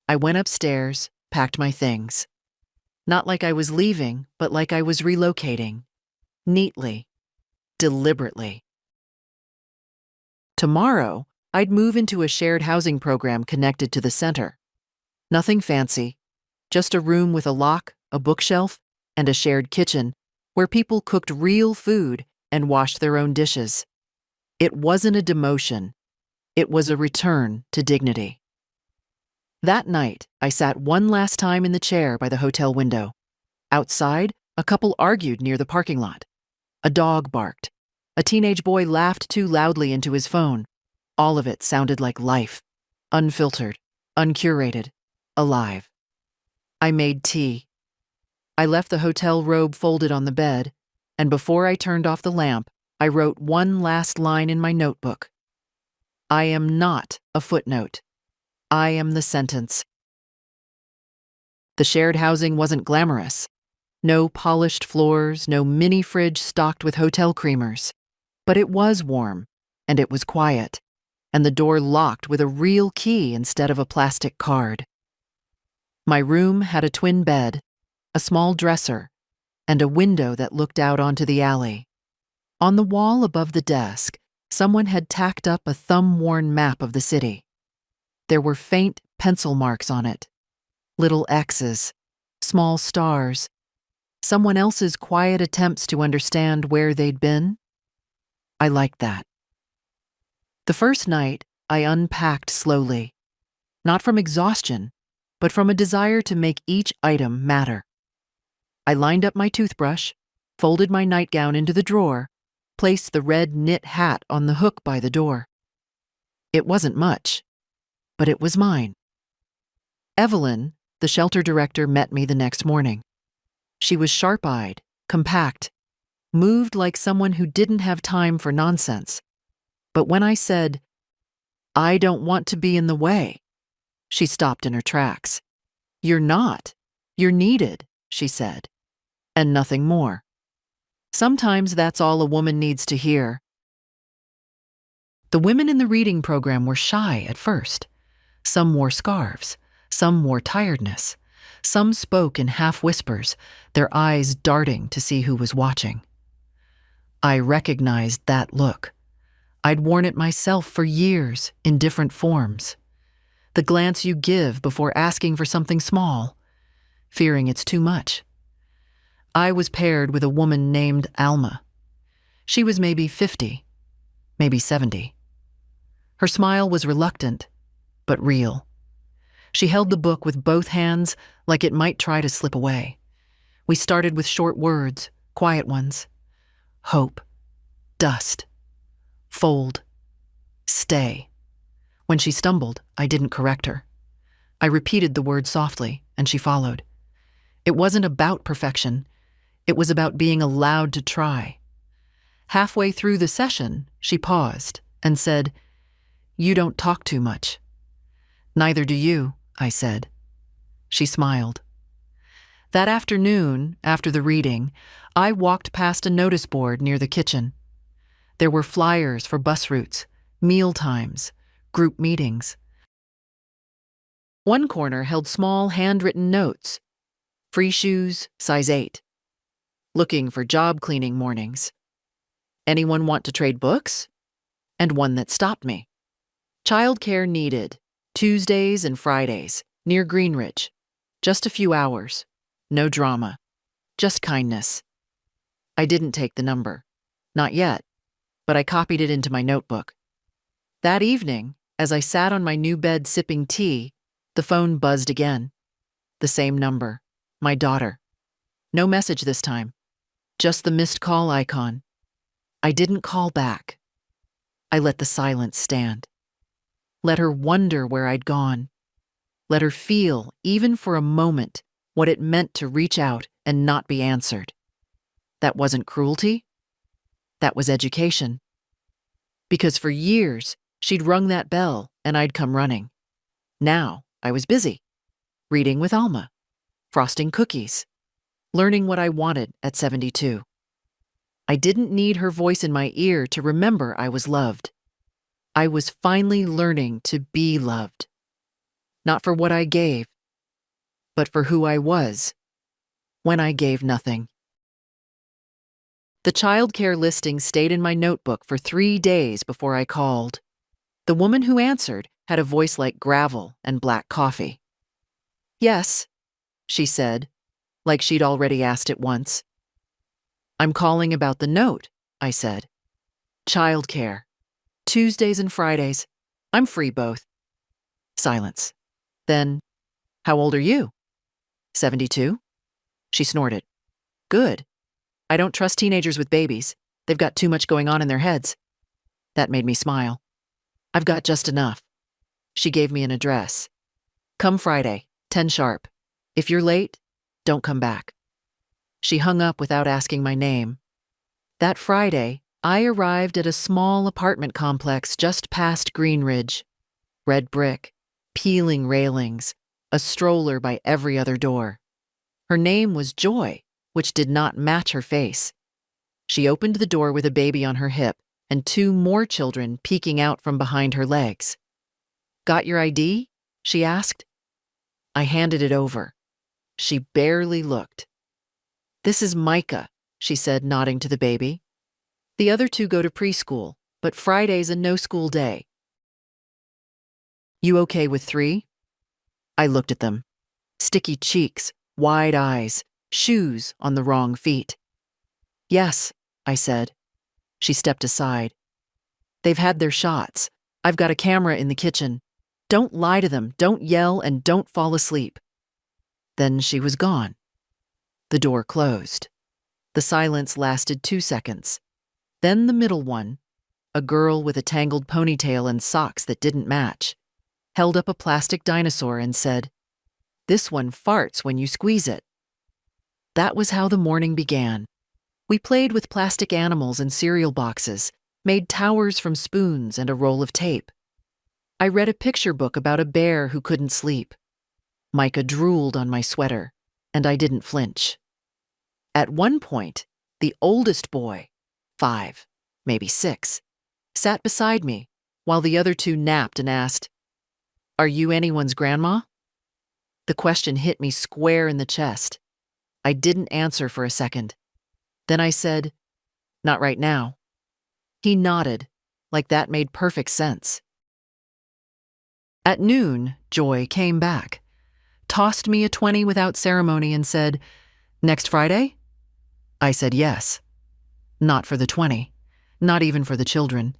I went upstairs, packed my things. Not like I was leaving, but like I was relocating. Neatly. Deliberately. Tomorrow, I'd move into a shared housing program connected to the center. Nothing fancy, just a room with a lock, a bookshelf, and a shared kitchen where people cooked real food and washed their own dishes. It wasn't a demotion. It was a return to dignity. That night, I sat one last time in the chair by the hotel window. Outside, a couple argued near the parking lot. A dog barked. A teenage boy laughed too loudly into his phone. All of it sounded like life. Unfiltered, uncurated, alive. I made tea. I left the hotel robe folded on the bed, and before I turned off the lamp, I wrote one last line in my notebook. I am not a footnote. I am the sentence. The shared housing wasn't glamorous. No polished floors, no mini fridge stocked with hotel creamers. But it was warm, and it was quiet, and the door locked with a real key instead of a plastic card. My room had a twin bed, a small dresser, and a window that looked out onto the alley. On the wall above the desk, someone had tacked up a thumb-worn map of the city. There were faint pencil marks on it, little X's, small stars, someone else's quiet attempts to understand where they'd been. I liked that. The first night, I unpacked slowly, not from exhaustion, but from a desire to make each item matter. I lined up my toothbrush, folded my nightgown into the drawer, placed the red knit hat on the hook by the door. It wasn't much, but it was mine. Evelyn, the shelter director, met me the next morning. She was sharp-eyed, compact, moved like someone who didn't have time for nonsense. But when I said, "I don't want to be in the way," she stopped in her tracks. "You're not. You're needed," she said, and nothing more. Sometimes that's all a woman needs to hear. The women in the reading program were shy at first. Some wore scarves, some wore tiredness, some spoke in half whispers, their eyes darting to see who was watching. I recognized that look. I'd worn it myself for years in different forms. The glance you give before asking for something small, fearing it's too much. I was paired with a woman named Alma. She was maybe 50, maybe 70. Her smile was reluctant, but real. She held the book with both hands like it might try to slip away. We started with short words, quiet ones. Hope, dust, fold, stay. When she stumbled, I didn't correct her. I repeated the word softly, and she followed. It wasn't about perfection. It was about being allowed to try. Halfway through the session, she paused and said, "You don't talk too much." "Neither do you," I said. She smiled. That afternoon, after the reading, I walked past a notice board near the kitchen. There were flyers for bus routes, meal times, group meetings. One corner held small handwritten notes. Free shoes, size 8. Looking for job cleaning mornings. Anyone want to trade books? And one that stopped me. Childcare needed, Tuesdays and Fridays, near Greenridge. Just a few hours. No drama. Just kindness. I didn't take the number. Not yet. But I copied it into my notebook. That evening, as I sat on my new bed sipping tea, the phone buzzed again. The same number. My daughter. No message this time. Just the missed call icon. I didn't call back. I let the silence stand. Let her wonder where I'd gone. Let her feel, even for a moment, what it meant to reach out and not be answered. That wasn't cruelty. That was education. Because for years, she'd rung that bell and I'd come running. Now, I was busy. Reading with Alma. Frosting cookies. Learning what I wanted at 72. I didn't need her voice in my ear to remember I was loved. I was finally learning to be loved. Not for what I gave, but for who I was when I gave nothing. The childcare listing stayed in my notebook for 3 days before I called. The woman who answered had a voice like gravel and black coffee. "Yes," she said, like she'd already asked it once. "I'm calling about the note," I said. "Childcare. Tuesdays and Fridays. I'm free both." Silence. Then, "How old are you?" 72. She snorted. "Good. I don't trust teenagers with babies. They've got too much going on in their heads." That made me smile. "I've got just enough." She gave me an address. "Come Friday, 10 sharp. If you're late, don't come back." She hung up without asking my name. That Friday, I arrived at a small apartment complex just past Greenridge. Red brick, peeling railings, a stroller by every other door. Her name was Joy, which did not match her face. She opened the door with a baby on her hip and 2 more children peeking out from behind her legs. "Got your ID?" she asked. I handed it over. She barely looked. "This is Micah," she said, nodding to the baby. "The other 2 go to preschool, but Friday's a no-school day." "You okay with 3? I looked at them. Sticky cheeks, wide eyes, shoes on the wrong feet. "Yes," I said. She stepped aside. "They've had their shots. I've got a camera in the kitchen. Don't lie to them, don't yell, and don't fall asleep." Then she was gone. The door closed. The silence lasted 2 seconds. Then the middle one, a girl with a tangled ponytail and socks that didn't match, held up a plastic dinosaur and said, "This one farts when you squeeze it." That was how the morning began. We played with plastic animals and cereal boxes, made towers from spoons and a roll of tape. I read a picture book about a bear who couldn't sleep. Micah drooled on my sweater, and I didn't flinch. At one point, the oldest boy, 5, maybe 6, sat beside me while the other 2 napped and asked, "Are you anyone's grandma?" The question hit me square in the chest. I didn't answer for a second. Then I said, "Not right now." He nodded, like that made perfect sense. At noon, Joy came back, tossed me a 20 without ceremony and said, "Next Friday?" I said yes. Not for the 20, not even for the children,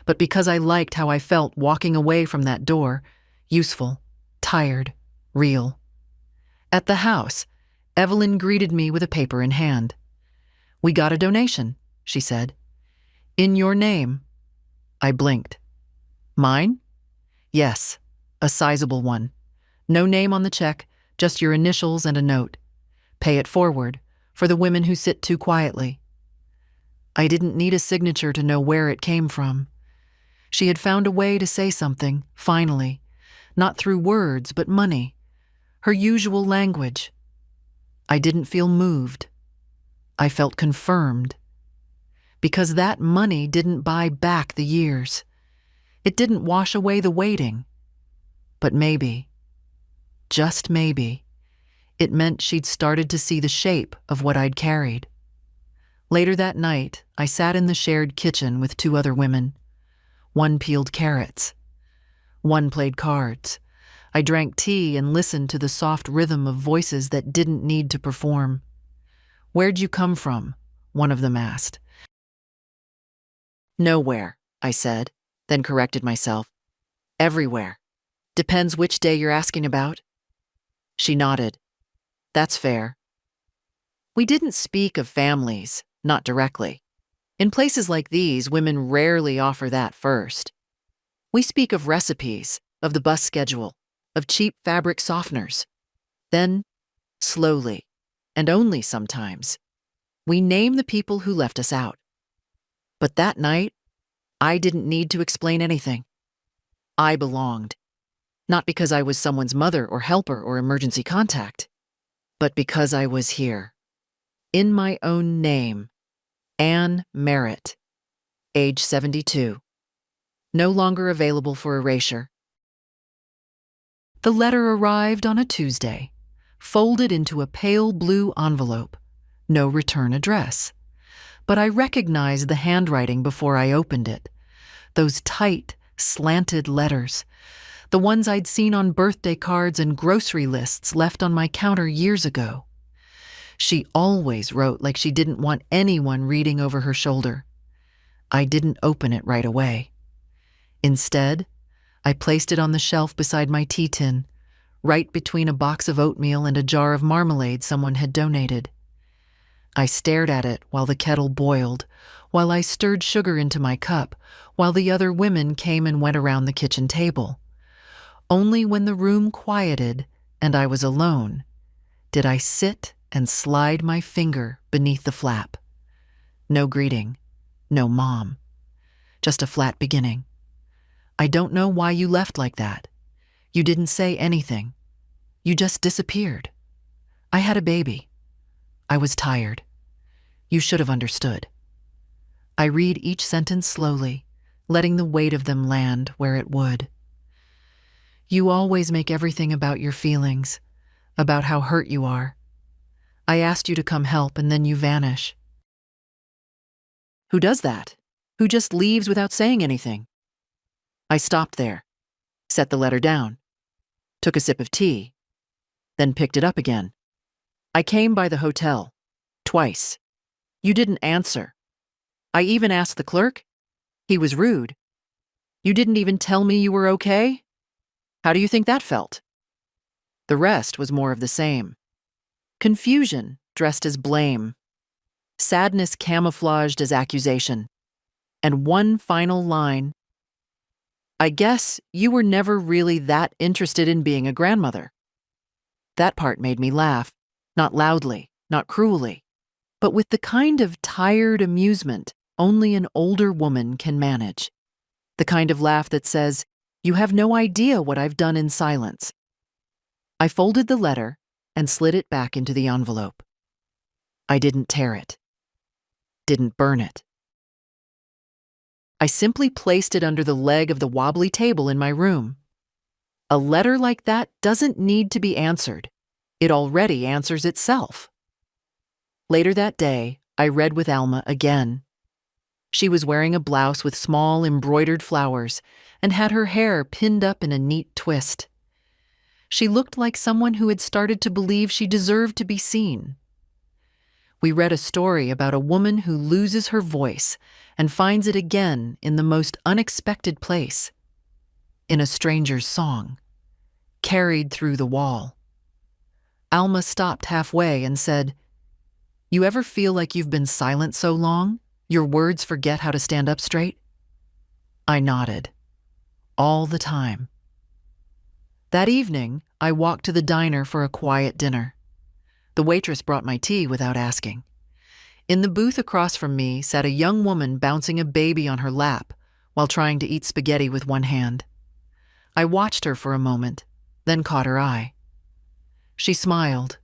but because I liked how I felt walking away from that door, useful, tired, real. At the house, Evelyn greeted me with a paper in hand. "We got a donation," she said. "In your name." I blinked. "Mine?" "Yes, a sizable one. No name on the check, just your initials and a note. Pay it forward. for the women who sit too quietly. I didn't need a signature to know where it came from. She had found a way to say something, finally, not through words but money, her usual language. I didn't feel moved. I felt confirmed. Because that money didn't buy back the years. It didn't wash away the waiting. But maybe, just maybe, it meant she'd started to see the shape of what I'd carried. Later that night, I sat in the shared kitchen with two other women. One peeled carrots. One played cards. I drank tea and listened to the soft rhythm of voices that didn't need to perform. "Where'd you come from?" one of them asked. "Nowhere," I said, then corrected myself. "Everywhere. Depends which day you're asking about." She nodded. "That's fair." We didn't speak of families, not directly. In places like these, women rarely offer that first. We speak of recipes, of the bus schedule, of cheap fabric softeners. Then, slowly, and only sometimes, we name the people who left us out. But that night, I didn't need to explain anything. I belonged. Not because I was someone's mother or helper or emergency contact, but because I was here. In my own name, Anne Merritt, age 72. No longer available for erasure. The letter arrived on a Tuesday, folded into a pale blue envelope. No return address. But I recognized the handwriting before I opened it. Those tight, slanted letters. The ones I'd seen on birthday cards and grocery lists left on my counter years ago. She always wrote like she didn't want anyone reading over her shoulder. I didn't open it right away. Instead, I placed it on the shelf beside my tea tin, right between a box of oatmeal and a jar of marmalade someone had donated. I stared at it while the kettle boiled, while I stirred sugar into my cup, while the other women came and went around the kitchen table. Only when the room quieted and I was alone did I sit and slide my finger beneath the flap. No greeting, no mom, just a flat beginning. "I don't know why you left like that. You didn't say anything. You just disappeared. I had a baby. I was tired. You should have understood." I read each sentence slowly, letting the weight of them land where it would. "You always make everything about your feelings, about how hurt you are. I asked you to come help and then you vanish." Who does that? Who just leaves without saying anything? I stopped there, set the letter down, took a sip of tea, then picked it up again. "I came by the hotel, twice. You didn't answer. I even asked the clerk. He was rude. You didn't even tell me you were okay? How do you think that felt?" The rest was more of the same. Confusion dressed as blame. Sadness camouflaged as accusation. And one final line: "I guess you were never really that interested in being a grandmother." That part made me laugh, not loudly, not cruelly, but with the kind of tired amusement only an older woman can manage. The kind of laugh that says, "You have no idea what I've done in silence." I folded the letter and slid it back into the envelope. I didn't tear it. Didn't burn it. I simply placed it under the leg of the wobbly table in my room. A letter like that doesn't need to be answered. It already answers itself. Later that day, I read with Alma again. She was wearing a blouse with small embroidered flowers and had her hair pinned up in a neat twist. She looked like someone who had started to believe she deserved to be seen. We read a story about a woman who loses her voice and finds it again in the most unexpected place, in a stranger's song, carried through the wall. Alma stopped halfway and said, "You ever feel like you've been silent so long, your words forget how to stand up straight?" I nodded. All the time. That evening, I walked to the diner for a quiet dinner. The waitress brought my tea without asking. In the booth across from me sat a young woman bouncing a baby on her lap while trying to eat spaghetti with one hand. I watched her for a moment, then caught her eye. She smiled,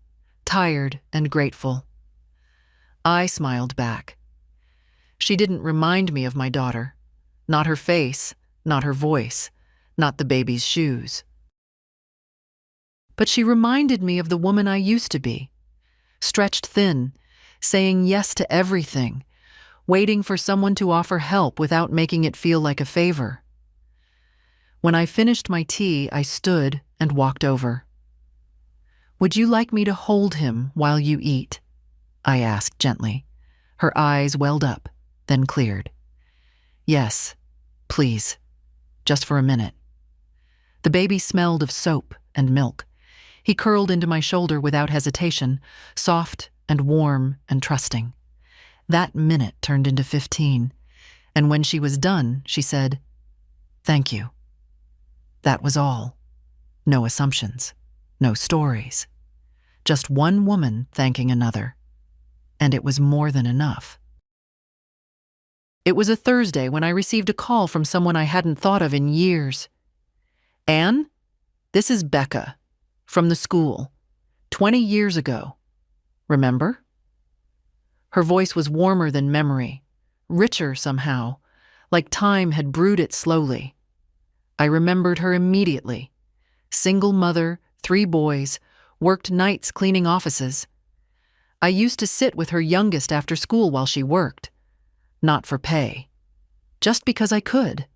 tired and grateful. I smiled back. She didn't remind me of my daughter. Not her face, not her voice, not the baby's shoes. But she reminded me of the woman I used to be, stretched thin, saying yes to everything, waiting for someone to offer help without making it feel like a favor. When I finished my tea, I stood and walked over. "Would you like me to hold him while you eat?" I asked gently. Her eyes welled up, then cleared. "Yes, please, just for a minute." The baby smelled of soap and milk. He curled into my shoulder without hesitation, soft and warm and trusting. That minute turned into 15, and when she was done, she said, "Thank you." That was all. No assumptions, no stories. Just one woman thanking another. And it was more than enough. It was a Thursday when I received a call from someone I hadn't thought of in years. "Anne, this is Becca, from the school, 20 years ago. Remember?" Her voice was warmer than memory, richer somehow, like time had brewed it slowly. I remembered her immediately. Single mother, 3 boys, worked nights cleaning offices. I used to sit with her youngest after school while she worked. Not for pay. Just because I could.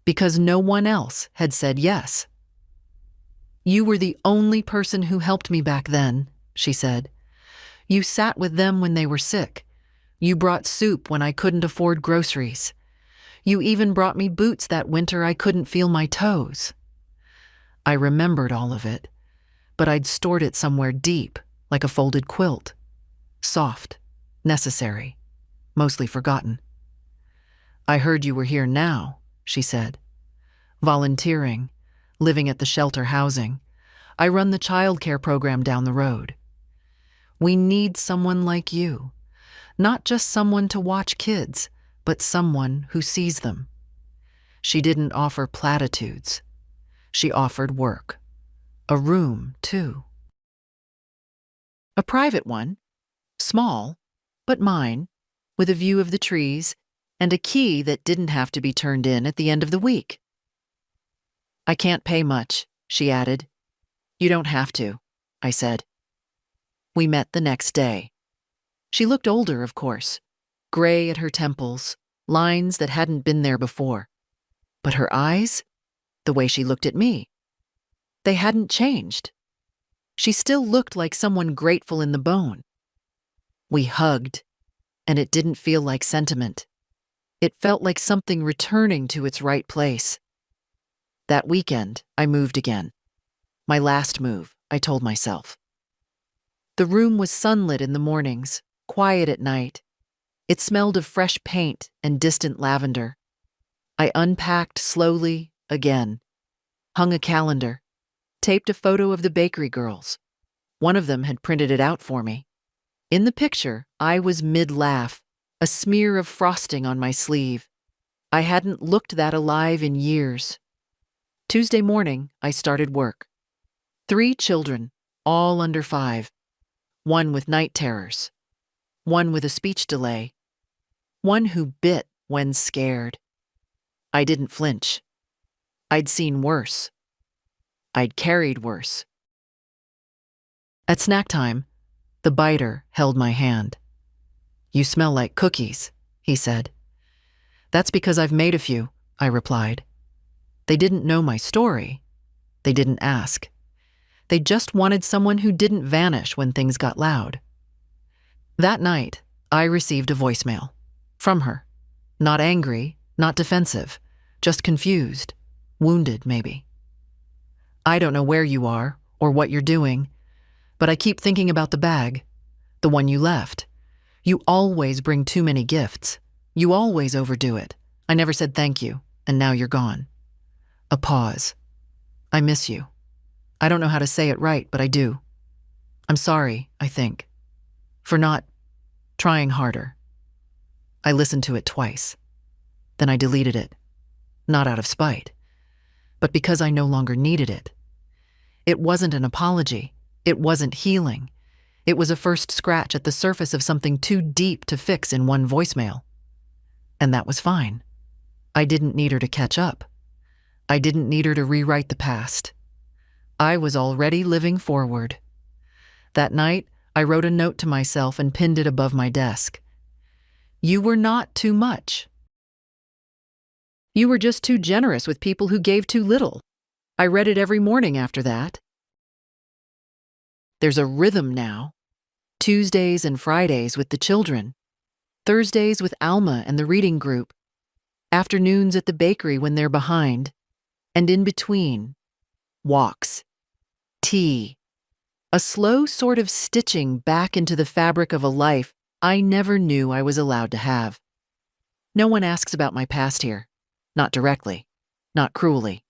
Because no one else had said yes. "You were the only person who helped me back then," she said. "You sat with them when they were sick. You brought soup when I couldn't afford groceries. You even brought me boots that winter I couldn't feel my toes." I remembered all of it, but I'd stored it somewhere deep, like a folded quilt. Soft, necessary, mostly forgotten. "I heard you were here now," she said. "Volunteering, living at the shelter housing. I run the childcare program down the road. We need someone like you, not just someone to watch kids, but someone who sees them." She didn't offer platitudes. She offered work. A room, too. A private one, small, but mine, with a view of the trees and a key that didn't have to be turned in at the end of the week. "I can't pay much," she added. "You don't have to," I said. We met the next day. She looked older, of course, gray at her temples, lines that hadn't been there before. But her eyes, the way she looked at me, they hadn't changed. She still looked like someone grateful in the bone. We hugged, and it didn't feel like sentiment. It felt like something returning to its right place. That weekend, I moved again. My last move, I told myself. The room was sunlit in the mornings, quiet at night. It smelled of fresh paint and distant lavender. I unpacked slowly again, hung a calendar, taped a photo of the bakery girls. One of them had printed it out for me. In the picture, I was mid-laugh, a smear of frosting on my sleeve. I hadn't looked that alive in years. Tuesday morning, I started work. 3 children, all under 5. One with night terrors. One with a speech delay. One who bit when scared. I didn't flinch. I'd seen worse. I'd carried worse. At snack time, the biter held my hand. "You smell like cookies," he said. "That's because I've made a few," I replied. They didn't know my story. They didn't ask. They just wanted someone who didn't vanish when things got loud. That night, I received a voicemail. From her. Not angry, not defensive, just confused, wounded maybe. "I don't know where you are or what you're doing, but I keep thinking about the bag, the one you left. You always bring too many gifts. You always overdo it. I never said thank you, and now you're gone." A pause. "I miss you. I don't know how to say it right, but I do. I'm sorry, I think, for not trying harder. I listened to it twice. Then I deleted it, not out of spite, but because I no longer needed it. It wasn't an apology. It wasn't healing. It was a first scratch at the surface of something too deep to fix in one voicemail. And that was fine. I didn't need her to catch up. I didn't need her to rewrite the past. I was already living forward. That night, I wrote a note to myself and pinned it above my desk. You were not too much. You were just too generous with people who gave too little. I read it every morning after that. There's a rhythm now. Tuesdays and Fridays with the children. Thursdays with Alma and the reading group. Afternoons at the bakery when they're behind. And in between, walks. Tea. A slow sort of stitching back into the fabric of a life I never knew I was allowed to have. No one asks about my past here. Not directly. Not cruelly.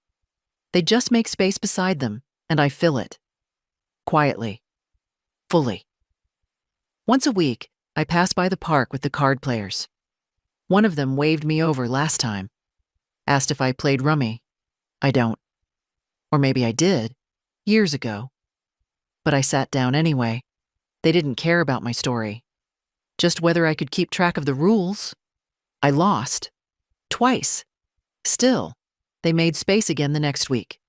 They just make space beside them, and I fill it. Quietly. Fully. Once a week, I pass by the park with the card players. One of them waved me over last time. Asked if I played rummy. I don't. Or maybe I did, years ago. But I sat down anyway. They didn't care about my story. Just whether I could keep track of the rules. I lost. Twice. Still, they made space again the next week.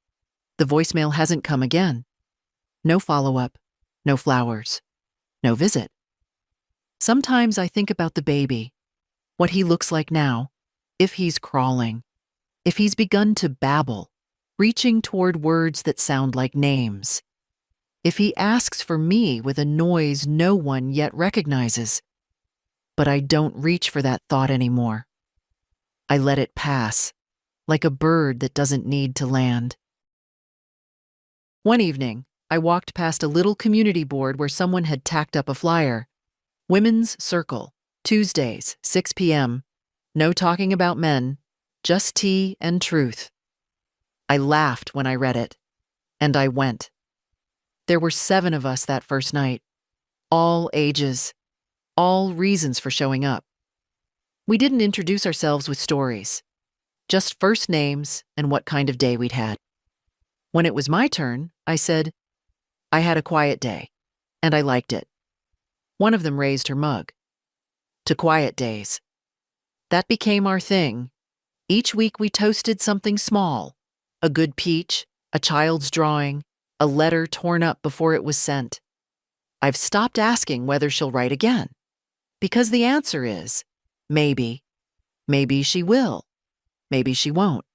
The voicemail hasn't come again. No follow-up. No flowers. No visit. Sometimes I think about the baby. What he looks like now. If he's crawling. If he's begun to babble. Reaching toward words that sound like names. If he asks for me with a noise no one yet recognizes. But I don't reach for that thought anymore. I let it pass, like a bird that doesn't need to land. One evening, I walked past a little community board where someone had tacked up a flyer. Women's Circle, Tuesdays, 6 p.m. No talking about men, just tea and truth. I laughed when I read it, and I went. There were 7 of us that first night, all ages, all reasons for showing up. We didn't introduce ourselves with stories, just first names and what kind of day we'd had. When it was my turn, I said, I had a quiet day, and I liked it. One of them raised her mug. To quiet days. That became our thing. Each week we toasted something small, a good peach, a child's drawing, a letter torn up before it was sent. I've stopped asking whether she'll write again, because the answer is, maybe. Maybe she will. Maybe she won't.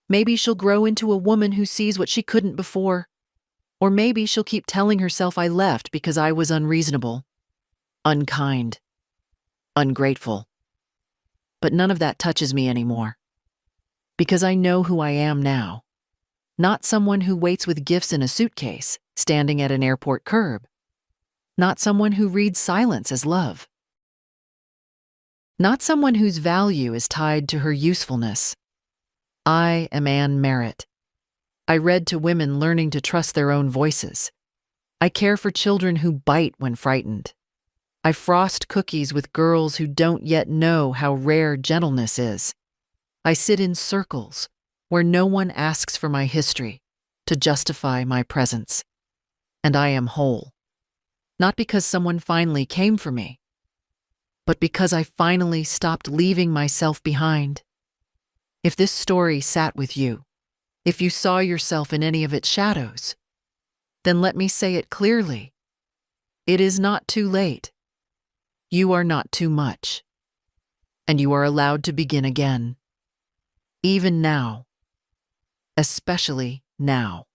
Maybe she'll grow into a woman who sees what she couldn't before. Or maybe she'll keep telling herself I left because I was unreasonable, unkind, ungrateful. But none of that touches me anymore. Because I know who I am now. Not someone who waits with gifts in a suitcase, standing at an airport curb. Not someone who reads silence as love. Not someone whose value is tied to her usefulness. I am Anne Merritt. I read to women learning to trust their own voices. I care for children who bite when frightened. I frost cookies with girls who don't yet know how rare gentleness is. I sit in circles where no one asks for my history to justify my presence. And I am whole. Not because someone finally came for me, but because I finally stopped leaving myself behind. If this story sat with you, if you saw yourself in any of its shadows, then let me say it clearly. It is not too late. You are not too much. And you are allowed to begin again. Even now. Especially now.